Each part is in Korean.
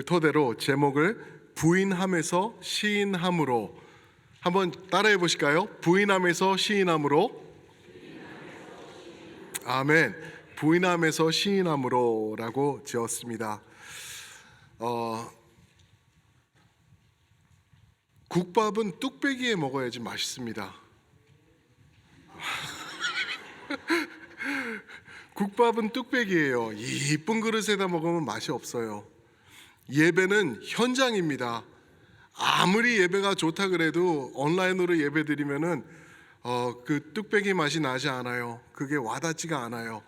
토대로 제목을 부인함에서 시인함으로 한번 따라해 보실까요? 부인함에서 시인함으로. 아멘. 부인함에서 시인함으로라고 지었습니다. 국밥은 뚝배기에 먹어야지 맛있습니다. 국밥은 뚝배기예요. 이쁜 그릇에다 먹으면 맛이 없어요. 예배는 현장입니다. 아무리 예배가 좋다 그래도 온라인으로 예배 드리면은 그 뚝배기 맛이 나지 않아요. 그게 와닿지가 않아요.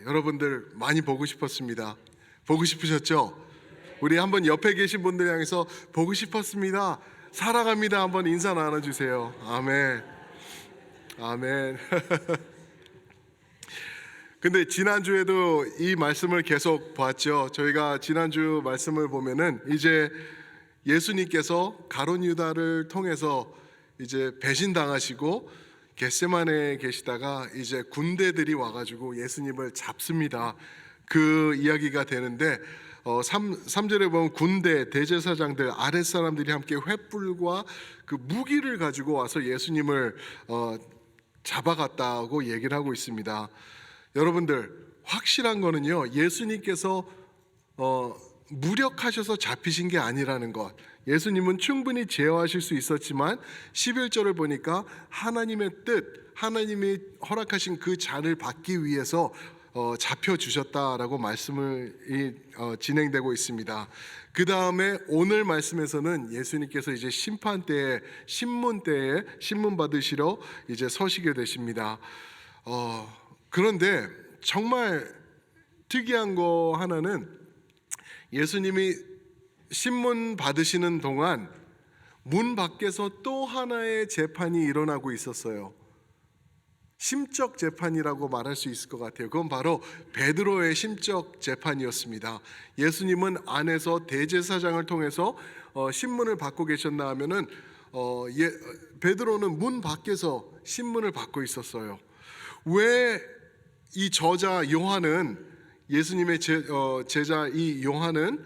여러분들 많이 보고 싶었습니다. 보고 싶으셨죠? 우리 한번 옆에 계신 분들 향해서 보고 싶었습니다, 사랑합니다 한번 인사 나눠주세요. 아멘. 아멘. 근데 지난주에도 이 말씀을 계속 봤죠. 저희가 지난주 말씀을 보면은 이제 예수님께서 가룟 유다를 통해서 이제 배신당하시고 겟세마네에 계시다가 이제 군대들이 와가지고 예수님을 잡습니다. 그 이야기가 되는데 3절에 보면 군대, 대제사장들, 아랫사람들이 함께 횃불과 그 무기를 가지고 와서 예수님을 잡아갔다고 얘기를 하고 있습니다. 여러분들 확실한 거는요, 예수님께서 무력하셔서 잡히신 게 아니라는 것. 예수님은 충분히 제어하실 수 있었지만 11절을 보니까 하나님의 뜻, 하나님이 허락하신 그 잔을 받기 위해서 잡혀주셨다라고 말씀을 진행되고 있습니다. 그 다음에 오늘 말씀에서는 예수님께서 이제 심판 때에, 신문 때에 신문 받으시러 이제 서시게 되십니다. 그런데 정말 특이한 거 하나는 예수님이 신문 받으시는 동안 문 밖에서 또 하나의 재판이 일어나고 있었어요. 심적 재판이라고 말할 수 있을 것 같아요. 그건 바로 베드로의 심적 재판이었습니다. 예수님은 안에서 대제사장을 통해서 신문을 받고 계셨나 하면은 베드로는 문 밖에서 신문을 받고 있었어요. 왜 이 저자 요한은, 예수님의 제자 이 요한은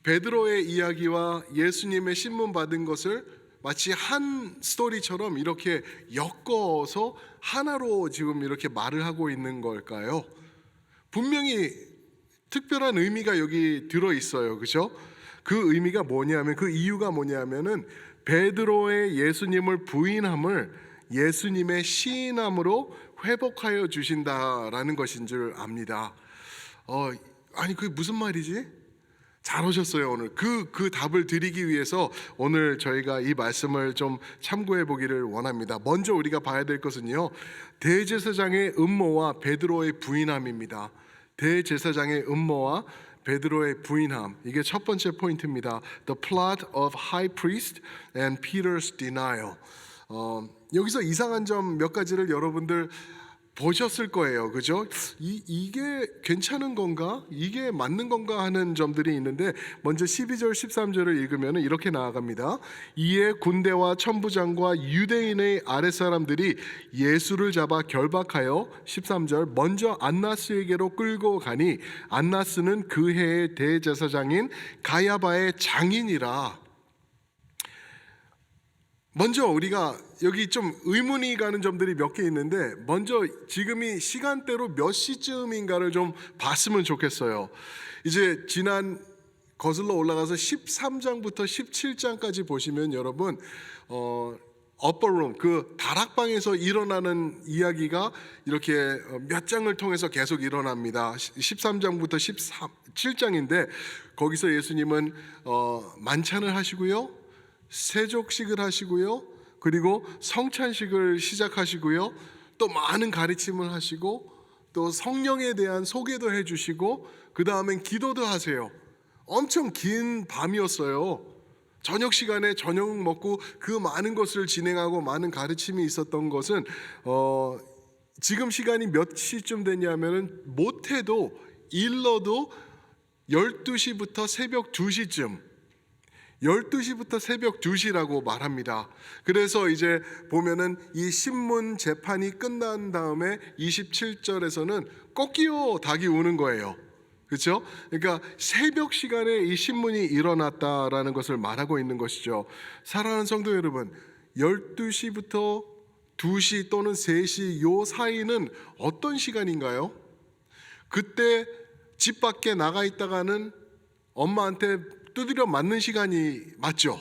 베드로의 이야기와 예수님의 신문 받은 것을 마치 한 스토리처럼 이렇게 엮어서 하나로 지금 이렇게 말을 하고 있는 걸까요? 분명히 특별한 의미가 여기 들어 있어요. 그죠? 그 의미가 뭐냐면, 그 이유가 뭐냐면은 베드로의 예수님을 부인함을 예수님의 시인함으로 회복하여 주신다라는 것인 줄 압니다. 아니 그게 무슨 말이지? 잘 오셨어요. 오늘 그 답을 드리기 위해서 오늘 저희가 이 말씀을 좀 참고해 보기를 원합니다. 먼저 우리가 봐야 될 것은요, 대제사장의 음모와 베드로의 부인함입니다. 대제사장의 음모와 베드로의 부인함, 이게 첫 번째 포인트입니다. The plot of high priest and Peter's denial. 여기서 이상한 점 몇 가지를 여러분들 보셨을 거예요. 그죠? 이게 괜찮은 건가? 이게 맞는 건가? 하는 점들이 있는데, 먼저 12절 13절을 읽으면 이렇게 나아갑니다. 이에 군대와 천부장과 유대인의 아랫사람들이 예수를 잡아 결박하여 13절 먼저 안나스에게로 끌고 가니 안나스는 그 해의 대제사장인 가야바의 장인이라. 먼저 우리가 여기 좀 의문이 가는 점들이 몇 개 있는데, 먼저 지금이 시간대로 몇 시쯤인가를 좀 봤으면 좋겠어요. 이제 지난 거슬러 올라가서 13장부터 17장까지 보시면 여러분 upper room, 그 다락방에서 일어나는 이야기가 이렇게 몇 장을 통해서 계속 일어납니다. 13장부터 17장인데 거기서 예수님은 만찬을 하시고요, 세족식을 하시고요, 그리고 성찬식을 시작하시고요, 또 많은 가르침을 하시고 또 성령에 대한 소개도 해주시고 그 다음엔 기도도 하세요. 엄청 긴 밤이었어요. 저녁 시간에 저녁 먹고 그 많은 것을 진행하고 많은 가르침이 있었던 것은 지금 시간이 몇 시쯤 됐냐면은 못해도 일러도 12시부터 새벽 2시쯤, 12시부터 새벽 2시라고 말합니다. 그래서 이제 보면은 이 신문 재판이 끝난 다음에 27절에서는 꺾이요 닭이 우는 거예요. 그렇죠? 그러니까 새벽 시간에 이 신문이 일어났다라는 것을 말하고 있는 것이죠. 사랑하는 성도 여러분, 12시부터 2시 또는 3시 요 사이는 어떤 시간인가요? 그때 집 밖에 나가 있다가는 엄마한테 두드려 맞는 시간이 맞죠?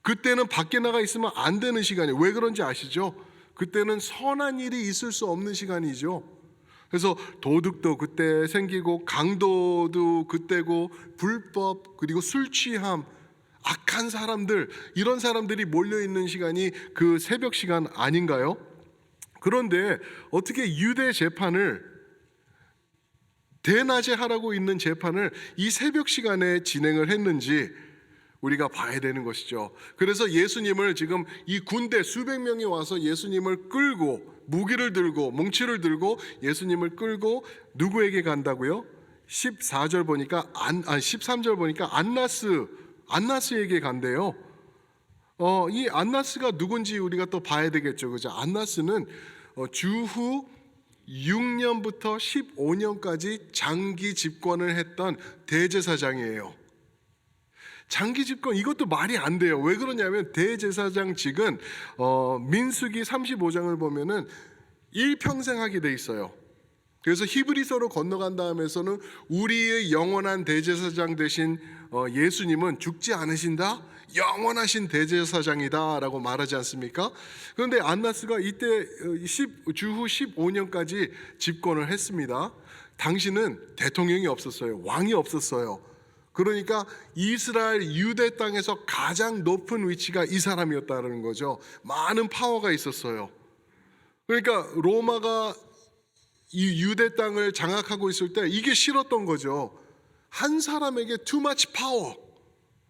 그때는 밖에 나가 있으면 안 되는 시간이에요. 왜 그런지 아시죠? 그때는 선한 일이 있을 수 없는 시간이죠. 그래서 도둑도 그때 생기고 강도도 그때고 불법 그리고 술 취함 악한 사람들 이런 사람들이 몰려 있는 시간이 그 새벽 시간 아닌가요? 그런데 어떻게 유대 재판을 대낮에 하라고 있는 재판을 이 새벽 시간에 진행을 했는지 우리가 봐야 되는 것이죠. 그래서 예수님을 지금 이 군대 수백 명이 와서 예수님을 끌고 무기를 들고 뭉치를 들고 예수님을 끌고 누구에게 간다고요? 14절 보니까 13절 보니까 안나스에게 간대요. 이 안나스가 누군지 우리가 또 봐야 되겠죠. 그죠? 안나스는 주후 6년부터 15년까지 장기 집권을 했던 대제사장이에요. 장기 집권 이것도 말이 안 돼요. 왜 그러냐면 대제사장직은 민수기 35장을 보면은 일평생 하게 돼 있어요. 그래서 히브리서로 건너간 다음에서는 우리의 영원한 대제사장 되신 예수님은 죽지 않으신다, 영원하신 대제사장이다라고 말하지 않습니까? 그런데 안나스가 이때 주후 15년까지 집권을 했습니다. 당시는 대통령이 없었어요. 왕이 없었어요. 그러니까 이스라엘 유대 땅에서 가장 높은 위치가 이 사람이었다는 거죠. 많은 파워가 있었어요. 그러니까 로마가 이 유대 땅을 장악하고 있을 때 이게 싫었던 거죠. 한 사람에게 too much power,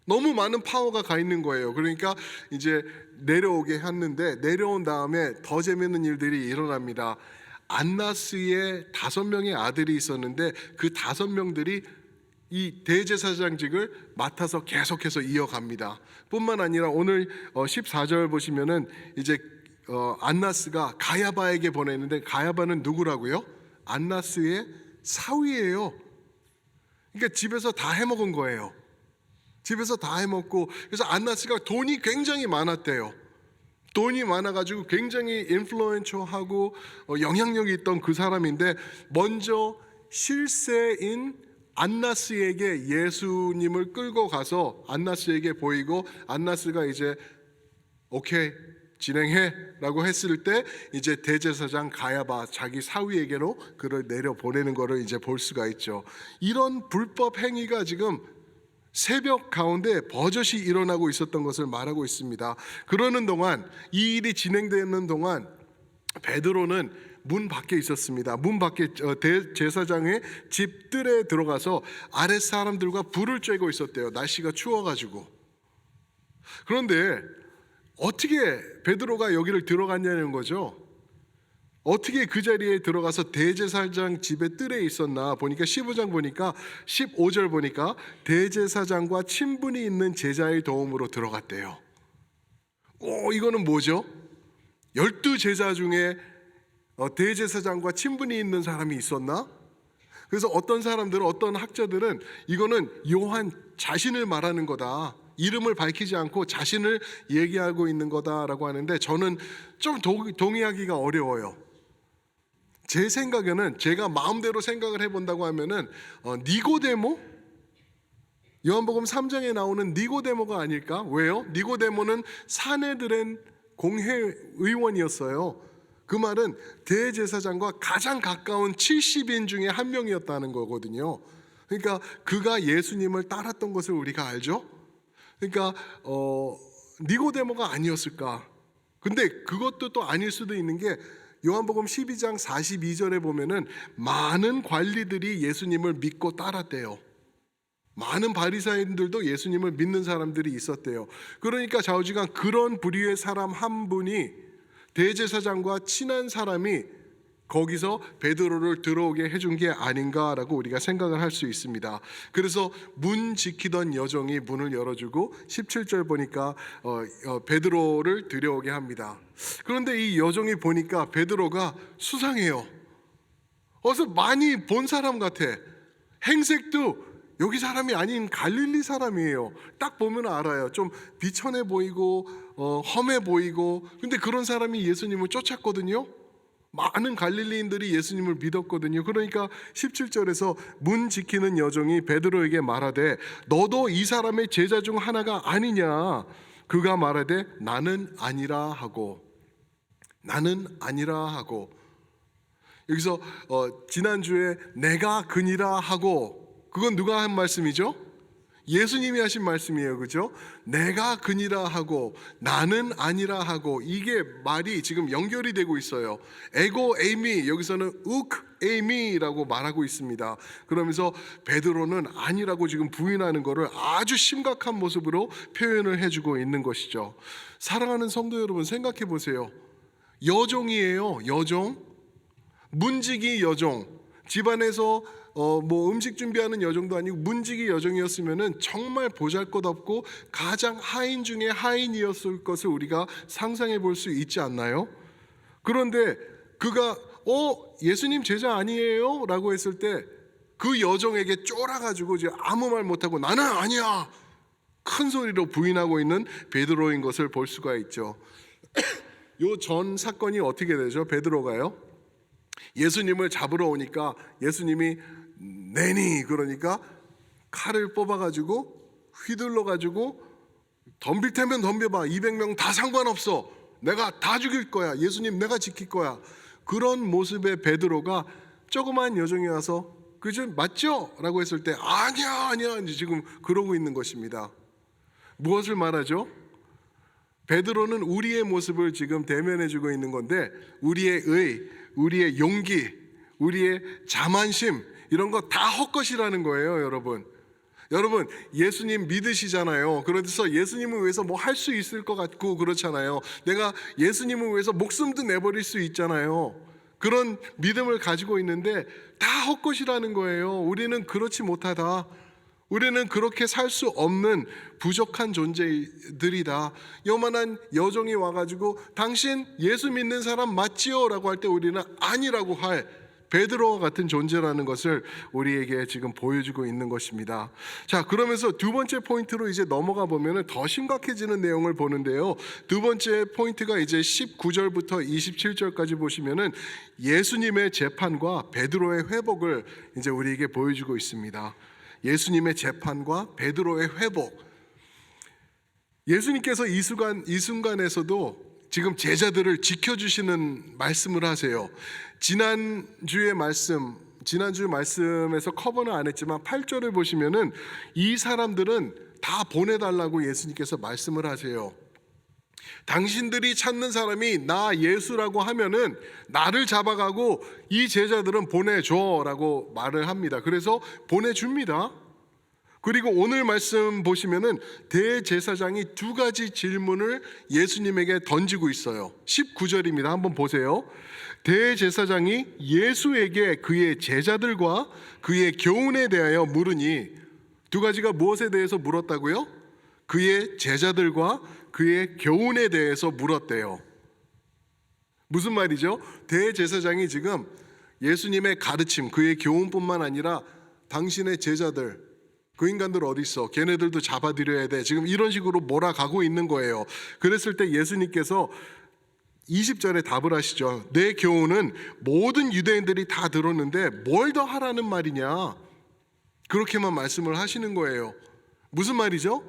너무 많은 파워가 가 있는 거예요. 그러니까 이제 내려오게 했는데 내려온 다음에 더 재밌는 일들이 일어납니다. 안나스의 5명의 아들이 있었는데 그 5명들이 이 대제사장직을 맡아서 계속해서 이어갑니다. 뿐만 아니라 오늘 14절 보시면은 이제 안나스가 가야바에게 보냈는데 가야바는 누구라고요? 안나스의 사위예요. 그러니까 집에서 다 해먹은 거예요. 집에서 다 해먹고 그래서 안나스가 돈이 굉장히 많았대요. 돈이 많아가지고 굉장히 인플루언처하고 영향력이 있던 그 사람인데 먼저 실세인 안나스에게 예수님을 끌고 가서 안나스에게 보이고 안나스가 이제 오케이 진행해 라고 했을 때 이제 대제사장 가야바 자기 사위에게로 그를 내려 보내는 것을 이제 볼 수가 있죠. 이런 불법 행위가 지금 새벽 가운데 버젓이 일어나고 있었던 것을 말하고 있습니다. 그러는 동안 이 일이 진행되는 동안 베드로는 문 밖에 있었습니다. 문 밖에 대제사장의 집 뜰에 들어가서 아랫 사람들과 불을 쬐고 있었대요. 날씨가 추워가지고. 그런데 어떻게 베드로가 여기를 들어갔냐는 거죠. 어떻게 그 자리에 들어가서 대제사장 집의 뜰에 있었나 보니까 15장 보니까 15절 보니까 대제사장과 친분이 있는 제자의 도움으로 들어갔대요. 이거는 뭐죠? 12제자 중에 대제사장과 친분이 있는 사람이 있었나? 그래서 어떤 사람들은 어떤 학자들은 이거는 요한 자신을 말하는 거다. 이름을 밝히지 않고 자신을 얘기하고 있는 거다라고 하는데 저는 좀 동의하기가 어려워요. 제 생각에는 제가 마음대로 생각을 해본다고 하면은 니고데모? 요한복음 3장에 나오는 니고데모가 아닐까? 왜요? 니고데모는 사내들의 공회의원이었어요. 그 말은 대제사장과 가장 가까운 70인 중에 한 명이었다는 거거든요. 그러니까 그가 예수님을 따랐던 것을 우리가 알죠. 그러니까 니고데모가 아니었을까? 근데 그것도 또 아닐 수도 있는 게 요한복음 12장 42절에 보면은 많은 관리들이 예수님을 믿고 따랐대요. 많은 바리사인들도 예수님을 믿는 사람들이 있었대요. 그러니까 좌우지간 그런 부류의 사람 한 분이 대제사장과 친한 사람이 거기서 베드로를 들어오게 해준 게 아닌가라고 우리가 생각을 할 수 있습니다. 그래서 문 지키던 여종이 문을 열어주고 17절 보니까 베드로를 들여오게 합니다. 그런데 이 여종이 보니까 베드로가 수상해요. 어서 많이 본 사람 같아. 행색도 여기 사람이 아닌 갈릴리 사람이에요. 딱 보면 알아요. 좀 비천해 보이고 험해 보이고, 근데 그런 사람이 예수님을 쫓았거든요. 많은 갈릴리인들이 예수님을 믿었거든요. 그러니까 17절에서 문 지키는 여종이 베드로에게 말하되 너도 이 사람의 제자 중 하나가 아니냐. 그가 말하되 나는 아니라 하고, 나는 아니라 하고. 여기서 지난주에 내가 그니라 하고, 그건 누가 한 말씀이죠? 예수님이 하신 말씀이에요. 그죠? 내가 그니라 하고 나는 아니라 하고, 이게 말이 지금 연결이 되고 있어요. 에고 에이미, 여기서는 욱 에이미라고 말하고 있습니다. 그러면서 베드로는 아니라고 지금 부인하는 것을 아주 심각한 모습으로 표현을 해주고 있는 것이죠. 사랑하는 성도 여러분, 생각해 보세요. 여종이에요. 여종, 문지기 여종. 집안에서 뭐 음식 준비하는 여종도 아니고 문지기 여종이었으면은 정말 보잘것없고 가장 하인 중에 하인이었을 것을 우리가 상상해 볼 수 있지 않나요? 그런데 그가 예수님 제자 아니에요? 라고 했을 때 그 여종에게 쫄아가지고 이제 아무 말 못하고 나는 아니야, 큰 소리로 부인하고 있는 베드로인 것을 볼 수가 있죠. 요 전 사건이 어떻게 되죠? 베드로가요, 예수님을 잡으러 오니까 예수님이 내니, 그러니까 칼을 뽑아가지고 휘둘러가지고 덤빌 테면 덤벼봐, 200명 다 상관없어, 내가 다 죽일 거야, 예수님 내가 지킬 거야. 그런 모습의 베드로가 조그만 여종이 와서 그죠? 맞죠? 라고 했을 때 아니야 지금 그러고 있는 것입니다. 무엇을 말하죠? 베드로는 우리의 모습을 지금 대면해주고 있는 건데, 우리의 우리의 용기, 우리의 자만심, 이런 거 다 헛것이라는 거예요. 여러분 예수님 믿으시잖아요. 그래서 예수님을 위해서 뭐 할 수 있을 것 같고 그렇잖아요. 내가 예수님을 위해서 목숨도 내버릴 수 있잖아요. 그런 믿음을 가지고 있는데 다 헛것이라는 거예요. 우리는 그렇지 못하다, 우리는 그렇게 살 수 없는 부족한 존재들이다. 요만한 여종이 와가지고 당신 예수 믿는 사람 맞지요? 라고 할 때 우리는 아니라고 할 베드로와 같은 존재라는 것을 우리에게 지금 보여주고 있는 것입니다. 자, 그러면서 두 번째 포인트로 이제 넘어가 보면 더 심각해지는 내용을 보는데요. 두 번째 포인트가 이제 19절부터 27절까지 보시면은 예수님의 재판과 베드로의 회복을 이제 우리에게 보여주고 있습니다. 예수님의 재판과 베드로의 회복. 예수님께서 이 순간에서도 지금 제자들을 지켜주시는 말씀을 하세요. 지난주 말씀에서 커버는 안 했지만 8절을 보시면은 이 사람들은 다 보내달라고 예수님께서 말씀을 하세요. 당신들이 찾는 사람이 나 예수라고 하면은 나를 잡아가고 이 제자들은 보내줘라고 말을 합니다. 그래서 보내줍니다. 그리고 오늘 말씀 보시면은 대제사장이 두 가지 질문을 예수님에게 던지고 있어요. 19절입니다. 한번 보세요. 대제사장이 예수에게 그의 제자들과 그의 교훈에 대하여 물으니, 두 가지가 무엇에 대해서 물었다고요? 그의 제자들과 그의 교훈에 대해서 물었대요. 무슨 말이죠? 대제사장이 지금 예수님의 가르침, 그의 교훈뿐만 아니라 당신의 제자들, 그 인간들 어디 있어? 걔네들도 잡아들여야 돼. 지금 이런 식으로 몰아가고 있는 거예요. 그랬을 때 예수님께서 20절에 답을 하시죠. 내 교훈은 모든 유대인들이 다 들었는데 뭘 더 하라는 말이냐? 그렇게만 말씀을 하시는 거예요. 무슨 말이죠?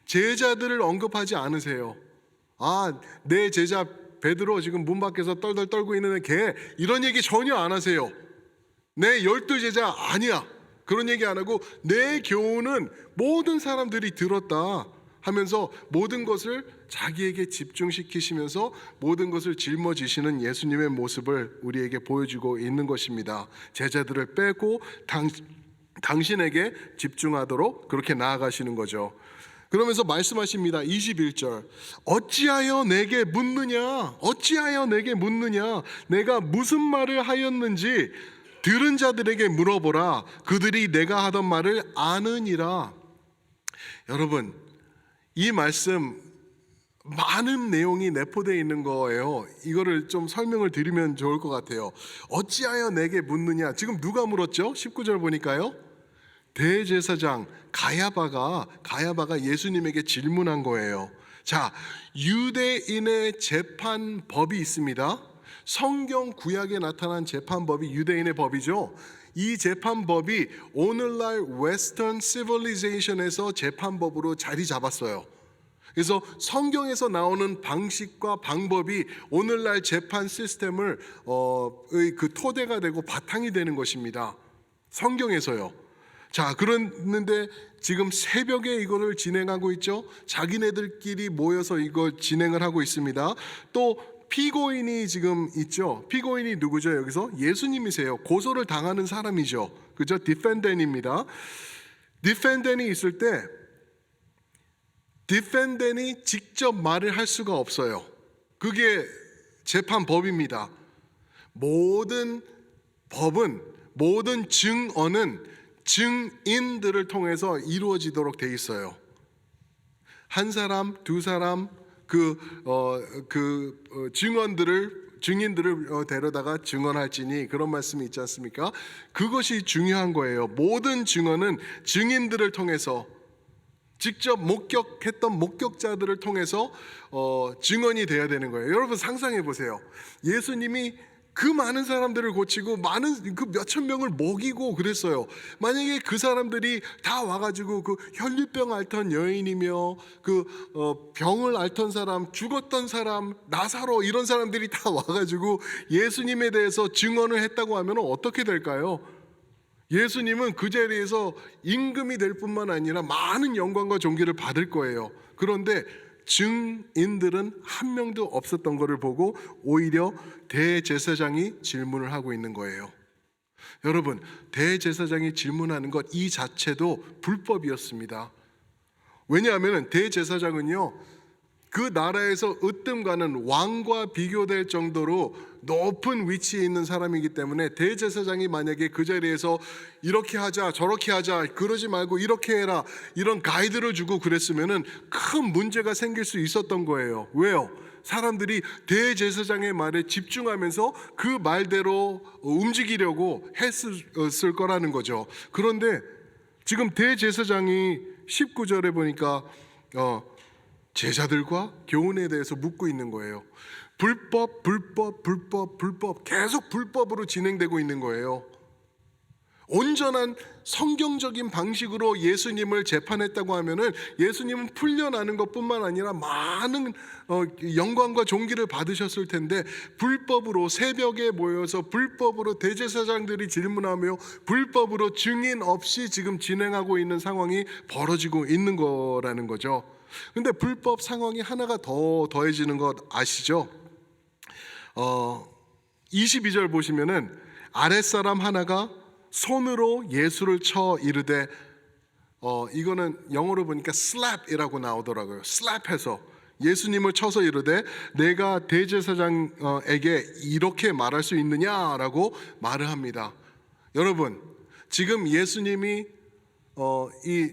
제자들을 언급하지 않으세요. 내 제자 베드로 지금 문 밖에서 떨덜 떨고 있는 걔, 이런 얘기 전혀 안 하세요. 내 12제자 아니야, 그런 얘기 안 하고 내 교훈은 모든 사람들이 들었다 하면서 모든 것을 자기에게 집중시키시면서 모든 것을 짊어지시는 예수님의 모습을 우리에게 보여주고 있는 것입니다. 제자들을 빼고 당신에게 집중하도록 그렇게 나아가시는 거죠. 그러면서 말씀하십니다. 21절. 어찌하여 내게 묻느냐? 어찌하여 내게 묻느냐? 내가 무슨 말을 하였는지 들은 자들에게 물어보라. 그들이 내가 하던 말을 아느니라. 여러분, 이 말씀 많은 내용이 내포되어 있는 거예요. 이거를 좀 설명을 드리면 좋을 것 같아요. 어찌하여 내게 묻느냐? 지금 누가 물었죠? 19절 보니까요. 대제사장 가야바가 예수님에게 질문한 거예요. 자, 유대인의 재판법이 있습니다. 성경 구약에 나타난 재판법이 유대인의 법이죠. 이 재판법이 오늘날 웨스턴 시빌리제이션에서 재판법으로 자리 잡았어요. 그래서 성경에서 나오는 방식과 방법이 오늘날 재판 시스템을 그 토대가 되고 바탕이 되는 것입니다. 성경에서요. 자, 그런데 지금 새벽에 이거를 진행하고 있죠. 자기네들끼리 모여서 이거 진행을 하고 있습니다. 또 피고인이 지금 있죠. 피고인이 누구죠? 여기서 예수님이세요. 고소를 당하는 사람이죠. 그죠? 디펜덴입니다. 디펜덴이 있을 때 디펜덴이 직접 말을 할 수가 없어요. 그게 재판법입니다. 모든 법은, 모든 증언은 증인들을 통해서 이루어지도록 돼 있어요. 한 사람, 두 사람 증인들을 데려다가 증언할지니, 그런 말씀이 있지 않습니까? 그것이 중요한 거예요. 모든 증언은 증인들을 통해서, 직접 목격했던 목격자들을 통해서 증언이 되어야 되는 거예요. 여러분 상상해 보세요. 예수님이 그 많은 사람들을 고치고 많은 그 몇천 명을 먹이고 그랬어요. 만약에 그 사람들이 다 와가지고 그 혈류병 앓던 여인이며 그 병을 앓던 사람, 죽었던 사람, 나사로, 이런 사람들이 다 와가지고 예수님에 대해서 증언을 했다고 하면 어떻게 될까요? 예수님은 그 자리에서 임금이 될 뿐만 아니라 많은 영광과 존귀를 받을 거예요. 그런데 증인들은 한 명도 없었던 것을 보고 오히려 대제사장이 질문을 하고 있는 거예요. 여러분, 대제사장이 질문하는 것 이 자체도 불법이었습니다. 왜냐하면 대제사장은요, 그 나라에서 으뜸가는 왕과 비교될 정도로 높은 위치에 있는 사람이기 때문에 대제사장이 만약에 그 자리에서 이렇게 하자 저렇게 하자, 그러지 말고 이렇게 해라, 이런 가이드를 주고 그랬으면은 큰 문제가 생길 수 있었던 거예요. 왜요? 사람들이 대제사장의 말에 집중하면서 그 말대로 움직이려고 했을 거라는 거죠. 그런데 지금 대제사장이 19절에 보니까 제자들과 교훈에 대해서 묻고 있는 거예요. 불법 계속 불법으로 진행되고 있는 거예요. 온전한 성경적인 방식으로 예수님을 재판했다고 하면은 예수님은 풀려나는 것뿐만 아니라 많은 영광과 존귀를 받으셨을 텐데, 불법으로 새벽에 모여서 불법으로 대제사장들이 질문하며 불법으로 증인 없이 지금 진행하고 있는 상황이 벌어지고 있는 거라는 거죠. 근데 불법 상황이 하나가 더 더해지는 것 아시죠? 22절 보시면은 아랫사람 하나가 손으로 예수를 쳐 이르되, 이거는 영어로 보니까 slap이라고 나오더라고요. slap해서 예수님을 쳐서 이르되 내가 대제사장에게 이렇게 말할 수 있느냐라고 말을 합니다. 여러분, 지금 예수님이 이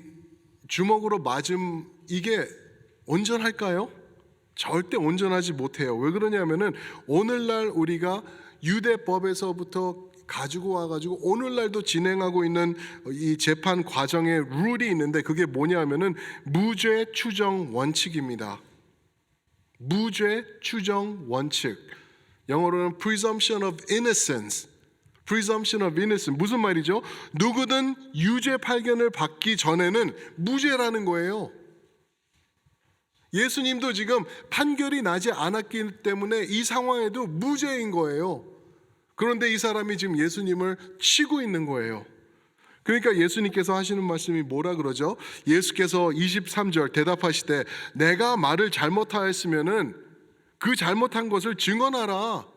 주먹으로 맞음, 이게 온전할까요? 절대 온전하지 못해요. 왜 그러냐면은 오늘날 우리가 유대법에서부터 가지고 와가지고 오늘날도 진행하고 있는 이 재판 과정에 룰이 있는데, 그게 뭐냐면은 무죄 추정 원칙입니다. 무죄 추정 원칙, 영어로는 presumption of innocence. presumption of innocence 무슨 말이죠? 누구든 유죄 판결을 받기 전에는 무죄라는 거예요. 예수님도 지금 판결이 나지 않았기 때문에 이 상황에도 무죄인 거예요. 그런데 이 사람이 지금 예수님을 치고 있는 거예요. 그러니까 예수님께서 하시는 말씀이 뭐라 그러죠? 예수께서 23절 대답하시되 내가 말을 잘못하였으면은 그 잘못한 것을 증언하라.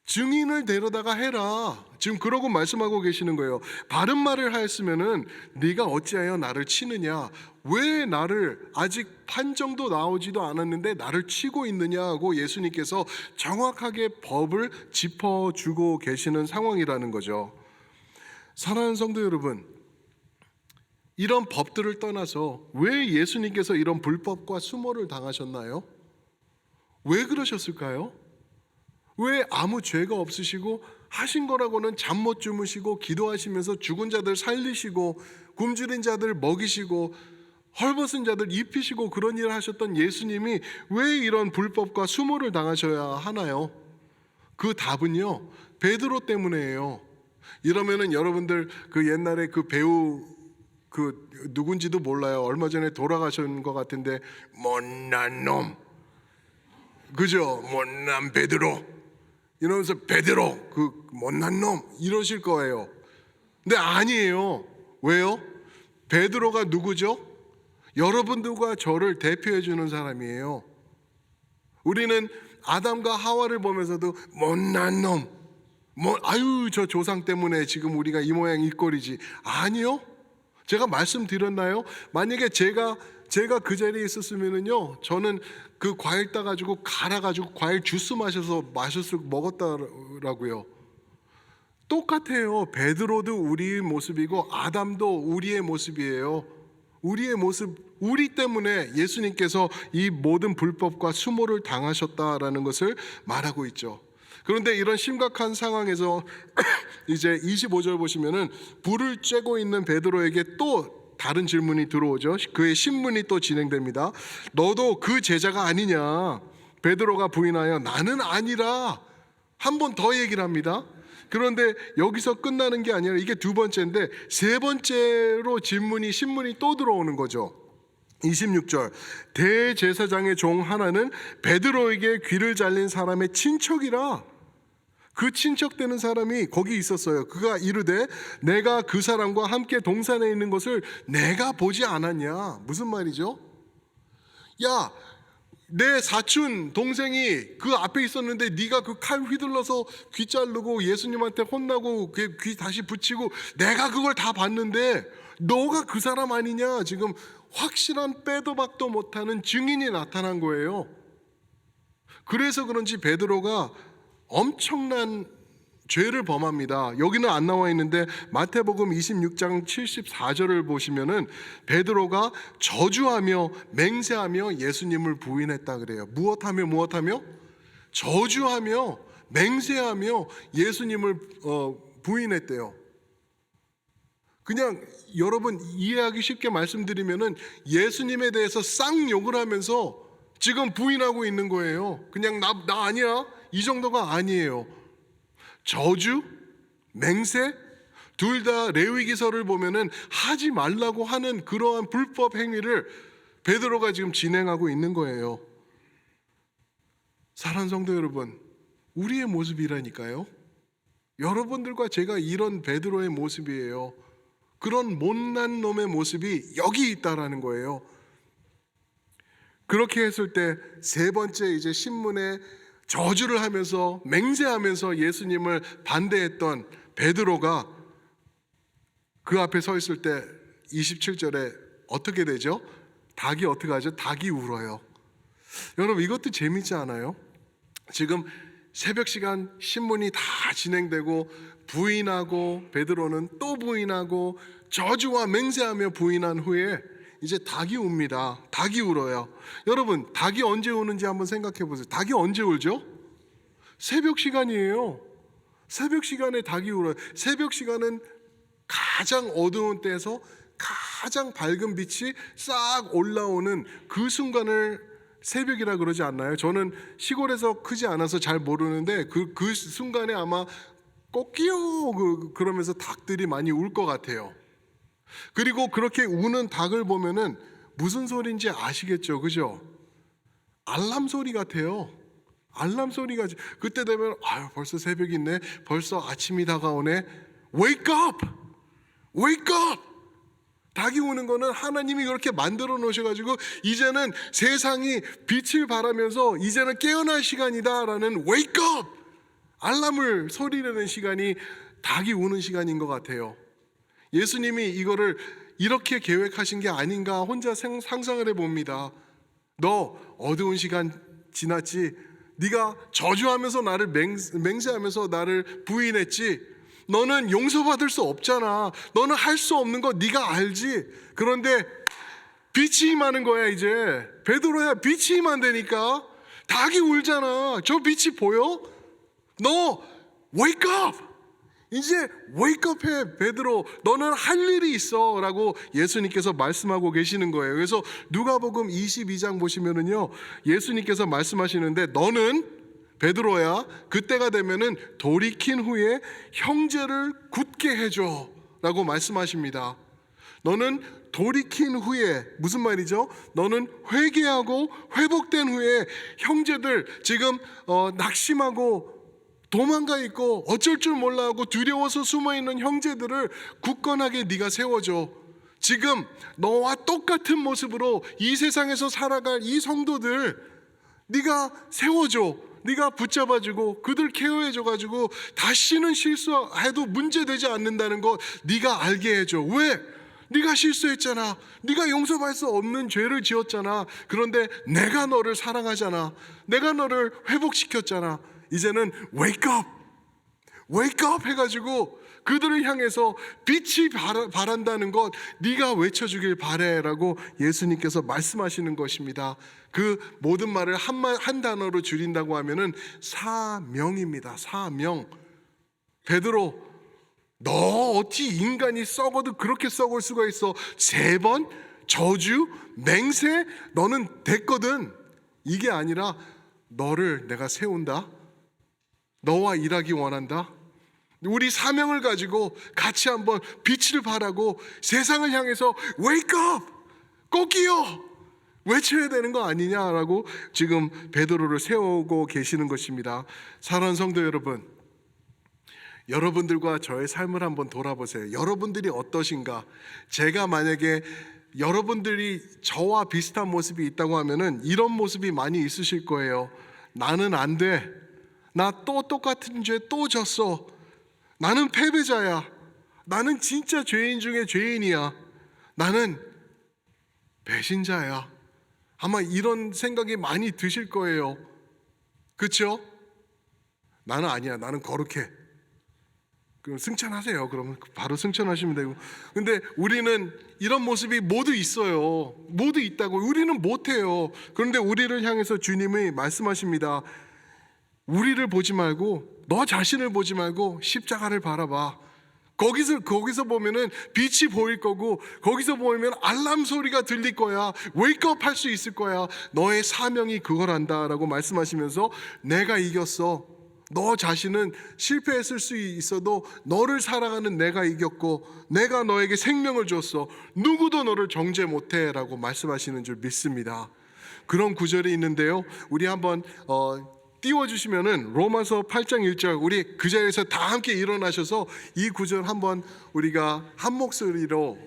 증인을 데려다가 해라. 지금 그러고 말씀하고 계시는 거예요. 바른 말을 하였으면은 네가 어찌하여 나를 치느냐? 왜 나를, 아직 판정도 나오지도 않았는데 나를 치고 있느냐고 예수님께서 정확하게 법을 짚어주고 계시는 상황이라는 거죠. 사랑하는 성도 여러분, 이런 법들을 떠나서 왜 예수님께서 이런 불법과 수모를 당하셨나요? 왜 그러셨을까요? 왜 아무 죄가 없으시고 하신 거라고는 잠 못 주무시고 기도하시면서 죽은 자들 살리시고 굶주린 자들 먹이시고 헐벗은 자들 입히시고 그런 일을 하셨던 예수님이 왜 이런 불법과 수모를 당하셔야 하나요? 그 답은요, 베드로 때문이에요. 이러면은 여러분들 그 옛날에 그 배우 그 누군지도 몰라요. 얼마 전에 돌아가신 것 같은데 못난 놈, 그죠? 못난 베드로 이러면서 베드로 그 못난 놈 이러실 거예요. 근데 아니에요. 왜요? 베드로가 누구죠? 여러분들과 저를 대표해 주는 사람이에요. 우리는 아담과 하와를 보면서도 못난 놈, 아유 저 조상 때문에 지금 우리가 이 모양 이 꼴이지. 아니요. 제가 말씀드렸나요? 만약에 제가 그 자리에 있었으면은요, 저는 그 과일 따가지고 갈아가지고 과일 주스 먹었다라고요. 똑같아요. 베드로도 우리의 모습이고 아담도 우리의 모습이에요. 우리의 모습, 우리 때문에 예수님께서 이 모든 불법과 수모를 당하셨다라는 것을 말하고 있죠. 그런데 이런 심각한 상황에서 이제 25절 보시면은 불을 쬐고 있는 베드로에게 또 다른 질문이 들어오죠. 그의 신문이 또 진행됩니다. 너도 그 제자가 아니냐? 베드로가 부인하여 나는 아니라 한 번 더 얘기를 합니다. 그런데 여기서 끝나는 게 아니라 이게 두 번째인데 세 번째로 신문이 또 들어오는 거죠. 26절 대제사장의 종 하나는 베드로에게 귀를 잘린 사람의 친척이라. 그 친척되는 사람이 거기 있었어요. 그가 이르되 내가 그 사람과 함께 동산에 있는 것을 내가 보지 않았냐. 무슨 말이죠? 야, 내 사촌 동생이 그 앞에 있었는데 네가 그 칼 휘둘러서 귀 자르고 예수님한테 혼나고 그 귀 다시 붙이고 내가 그걸 다 봤는데 너가 그 사람 아니냐. 지금 확실한 빼도 박도 못하는 증인이 나타난 거예요. 그래서 그런지 베드로가 엄청난 죄를 범합니다. 여기는 안 나와 있는데 마태복음 26장 74절을 보시면은 베드로가 저주하며 맹세하며 예수님을 부인했다 그래요. 무엇하며? 저주하며 맹세하며 예수님을 부인했대요. 그냥 여러분 이해하기 쉽게 말씀드리면은 예수님에 대해서 쌍욕을 하면서 지금 부인하고 있는 거예요. 그냥 나 아니야 이 정도가 아니에요. 저주, 맹세 둘 다 레위기서를 보면은 하지 말라고 하는 그러한 불법 행위를 베드로가 지금 진행하고 있는 거예요. 사랑하는 성도 여러분, 우리의 모습이라니까요. 여러분들과 제가 이런 베드로의 모습이에요. 그런 못난 놈의 모습이 여기 있다라는 거예요. 그렇게 했을 때 세 번째 이제 신문에 저주를 하면서 맹세하면서 예수님을 반대했던 베드로가 그 앞에 서 있을 때 27절에 어떻게 되죠? 닭이 어떻게 하죠? 닭이 울어요. 여러분 이것도 재밌지 않아요? 지금 새벽 시간 신문이 다 진행되고 부인하고 베드로는 또 부인하고 저주와 맹세하며 부인한 후에 이제 닭이 웁니다. 닭이 울어요. 여러분 닭이 언제 우는지 한번 생각해 보세요. 닭이 언제 울죠? 새벽 시간이에요. 새벽 시간에 닭이 울어요. 새벽 시간은 가장 어두운 때에서 가장 밝은 빛이 싹 올라오는 그 순간을 새벽이라 그러지 않나요? 저는 시골에서 크지 않아서 잘 모르는데 그 순간에 아마 꼬끼요 그러면서 닭들이 많이 울 것 같아요. 그리고 그렇게 우는 닭을 보면은 무슨 소리인지 아시겠죠? 그죠? 알람 소리 같아요. 알람 소리가 그때 되면 아유 벌써 새벽이 있네. 벌써 아침이 다가오네. Wake up! Wake up! 닭이 우는 거는 하나님이 그렇게 만들어 놓으셔가지고 이제는 세상이 빛을 발하면서 이제는 깨어날 시간이다라는 Wake up! 알람을 소리내는 시간이 닭이 우는 시간인 것 같아요. 예수님이 이거를 이렇게 계획하신 게 아닌가 혼자 상상을 해봅니다. 너 어두운 시간 지났지? 네가 저주하면서 나를 맹세하면서 나를 부인했지? 너는 용서받을 수 없잖아. 너는 할 수 없는 거 네가 알지? 그런데 빛이 임하는 거야. 이제 베드로야 빛이 임한다니까. 닭이 울잖아. 저 빛이 보여? 너 wake up! 이제 wake up해 베드로. 너는 할 일이 있어 라고 예수님께서 말씀하고 계시는 거예요. 그래서 누가복음 22장 보시면은요, 예수님께서 말씀하시는데 너는 베드로야, 그때가 되면은 돌이킨 후에 형제를 굳게 해줘 라고 말씀하십니다. 너는 돌이킨 후에, 무슨 말이죠? 너는 회개하고 회복된 후에 형제들, 지금 낙심하고 도망가 있고 어쩔 줄 몰라 하고 두려워서 숨어 있는 형제들을 굳건하게 네가 세워줘. 지금 너와 똑같은 모습으로 이 세상에서 살아갈 이 성도들 네가 세워줘. 네가 붙잡아주고 그들 케어해줘가지고 다시는 실수해도 문제되지 않는다는 거 네가 알게 해줘. 왜? 네가 실수했잖아. 네가 용서할 수 없는 죄를 지었잖아. 그런데 내가 너를 사랑하잖아. 내가 너를 회복시켰잖아. 이제는 wake up, wake up 해가지고 그들을 향해서 빛이 바란다는 것 네가 외쳐주길 바래라고 예수님께서 말씀하시는 것입니다. 그 모든 말을 한 단어로 줄인다고 하면은 사명입니다. 사명. 베드로, 너 어찌 인간이 썩어도 그렇게 썩을 수가 있어? 3번 저주, 맹세, 너는 됐거든. 이게 아니라 너를 내가 세운다. 너와 일하기 원한다. 우리 사명을 가지고 같이 한번 빛을 발하고 세상을 향해서 wake up, 꼭이요 외쳐야 되는 거 아니냐라고 지금 베드로를 세우고 계시는 것입니다. 사랑하는 성도 여러분, 여러분들과 저의 삶을 한번 돌아보세요. 여러분들이 어떠신가? 제가 만약에 여러분들이 저와 비슷한 모습이 있다고 하면은 이런 모습이 많이 있으실 거예요. 나는 안 돼. 나 또 똑같은 죄 또 졌어. 나는 패배자야. 나는 진짜 죄인 중에 죄인이야. 나는 배신자야. 아마 이런 생각이 많이 드실 거예요. 그렇죠? 나는 아니야. 나는 거룩해. 그럼 승천하세요. 그러면 바로 승천하시면 되고. 근데 우리는 이런 모습이 모두 있어요. 모두 있다고. 우리는 못해요. 그런데 우리를 향해서 주님이 말씀하십니다. 우리를 보지 말고 너 자신을 보지 말고 십자가를 바라봐. 거기서 보면은 빛이 보일 거고 거기서 보면 알람 소리가 들릴 거야. 웨이크업 할 수 있을 거야. 너의 사명이 그거란다라고 말씀하시면서 내가 이겼어. 너 자신은 실패했을 수 있어도 너를 사랑하는 내가 이겼고 내가 너에게 생명을 줬어. 누구도 너를 정죄 못해 라고 말씀하시는 줄 믿습니다. 그런 구절이 있는데요, 우리 한번 띄워주시면은 로마서 8장 1절, 우리 그 자리에서 다 함께 일어나셔서 이 구절 한번 우리가 한 목소리로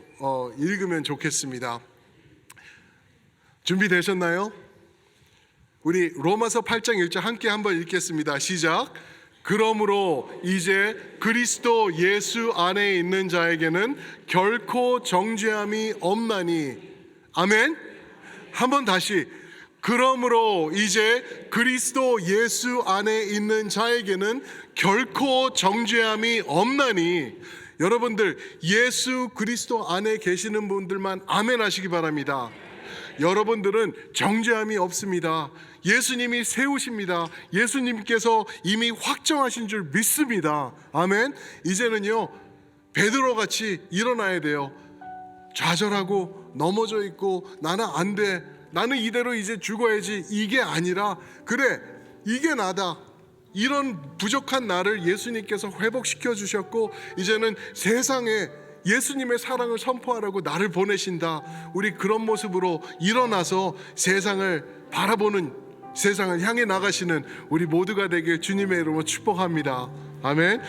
읽으면 좋겠습니다. 준비되셨나요? 우리 로마서 8장 1절 함께 한번 읽겠습니다. 시작. 그러므로 이제 그리스도 예수 안에 있는 자에게는 결코 정죄함이 없나니. 아멘. 한번 다시. 그러므로 이제 그리스도 예수 안에 있는 자에게는 결코 정죄함이 없나니. 여러분들 예수 그리스도 안에 계시는 분들만 아멘 하시기 바랍니다. 여러분들은 정죄함이 없습니다. 예수님이 세우십니다. 예수님께서 이미 확정하신 줄 믿습니다. 아멘. 이제는요 베드로 같이 일어나야 돼요. 좌절하고 넘어져 있고 나는 안 돼, 나는 이대로 이제 죽어야지, 이게 아니라 그래 이게 나다. 이런 부족한 나를 예수님께서 회복시켜 주셨고 이제는 세상에 예수님의 사랑을 선포하라고 나를 보내신다. 우리 그런 모습으로 일어나서 세상을 바라보는, 세상을 향해 나가시는 우리 모두가 되길 주님의 이름으로 축복합니다. 아멘.